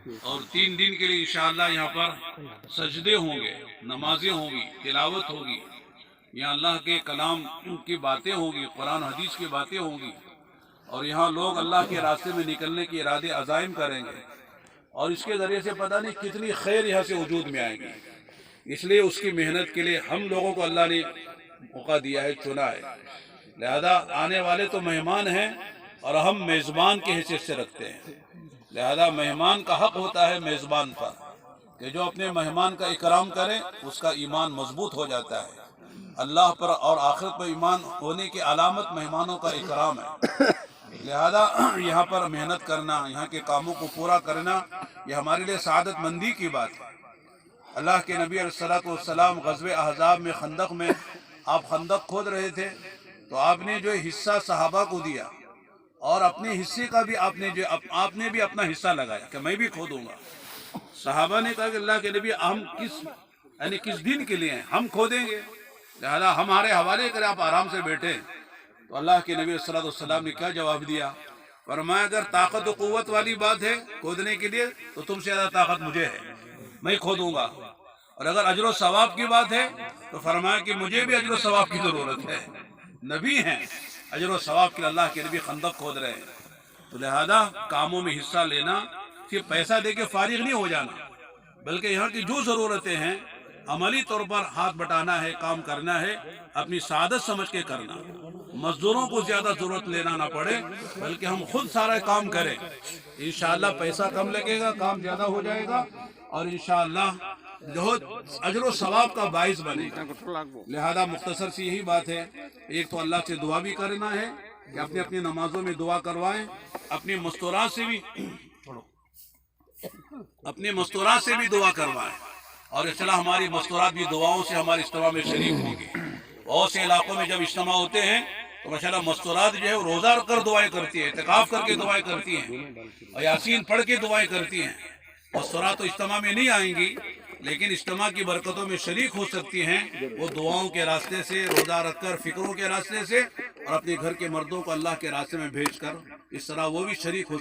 اور 3 دن کے لیے انشاءاللہ یہاں پر سجدے ہوں گے، نمازیں ہوں گی، تلاوت ہوگی، یہاں اللہ کے کلام کی باتیں ہوں گی، قرآن حدیث کی باتیں ہوں گی، اور یہاں لوگ اللہ کے راستے میں نکلنے کے ارادے عزائم کریں گے، اور اس کے ذریعے سے پتہ نہیں کتنی خیر یہاں سے وجود میں آئے گی۔ اس لیے اس کی محنت کے لیے ہم لوگوں کو اللہ نے موقع دیا ہے، چنا ہے، لہذا آنے والے تو مہمان ہیں اور ہم میزبان کی حیثیت سے رکھتے ہیں، لہذا مہمان کا حق ہوتا ہے میزبان پر کہ جو اپنے مہمان کا اکرام کرے اس کا ایمان مضبوط ہو جاتا ہے۔ اللہ پر اور آخرت پر ایمان ہونے کی علامت مہمانوں کا اکرام ہے، لہذا یہاں پر محنت کرنا، یہاں کے کاموں کو پورا کرنا، یہ ہمارے لیے سعادت مندی کی بات ہے۔ اللہ کے نبی علیہ السلام غزوہ احزاب میں، خندق میں آپ خندق کھود رہے تھے تو آپ نے جو حصہ صحابہ کو دیا اور اپنے حصے کا بھی آپ نے بھی اپنا حصہ لگایا کہ میں بھی کھودوں گا۔ صحابہ نے کہا کہ اللہ کے نبی ہم کس دن کے لیے ہیں، ہم کھودیں گے، لہذا ہمارے حوالے کریں، آپ آرام سے بیٹھے۔ تو اللہ کے نبی صلی اللہ علیہ وسلم نے کیا جواب دیا؟ فرمایا اگر طاقت و قوت والی بات ہے کھودنے کے لیے تو تم سے زیادہ طاقت مجھے ہے، میں کھودوں گا، اور اگر اجر و ثواب کی بات ہے تو فرمایا کہ مجھے بھی اجر و ثواب کی ضرورت ہے، نبی ہیں، اجر و ثواب کے اللہ کے نبی خندق کھود رہے ہیں۔ تو لہذا کاموں میں حصہ لینا، صرف پیسہ دے کے فارغ نہیں ہو جانا، بلکہ یہاں کی جو ضرورتیں ہیں عملی طور پر ہاتھ بٹانا ہے، کام کرنا ہے، اپنی سعادت سمجھ کے کرنا، مزدوروں کو زیادہ ضرورت لینا نہ پڑے بلکہ ہم خود سارا کام کریں، انشاءاللہ پیسہ کم لگے گا، کام زیادہ ہو جائے گا، اور انشاءاللہ جو اجر و ثواب کا باعث بنے گا۔ لہذا مختصر سی یہی بات ہے، ایک تو اللہ سے دعا بھی کرنا ہے کہ اپنی اپنی نمازوں میں دعا کروائیں، اپنی مستورات سے بھی دعا کروائیں، اور اصلاح ہماری مستورات بھی دعاؤں سے ہمارے اجتماع میں شریک ہوں گی۔ بہت سے علاقوں میں جب اجتماع ہوتے ہیں تو ماشاءاللہ مستورات جو ہے روزہ رکھ کر دعائیں کرتی ہیں، اعتکاف کر کے دعائیں کرتی ہیں، اور یاسین پڑھ کے دعائیں کرتی ہیں۔ مستورات تو اجتماع میں نہیں آئیں گی لیکن اجتماع کی برکتوں میں شریک ہو سکتی ہیں، وہ دعاؤں کے راستے سے، روزہ رکھ کر، فکروں کے راستے سے، اور اپنے گھر کے مردوں کو اللہ کے راستے میں بھیج کر اس طرح وہ بھی شریک ہو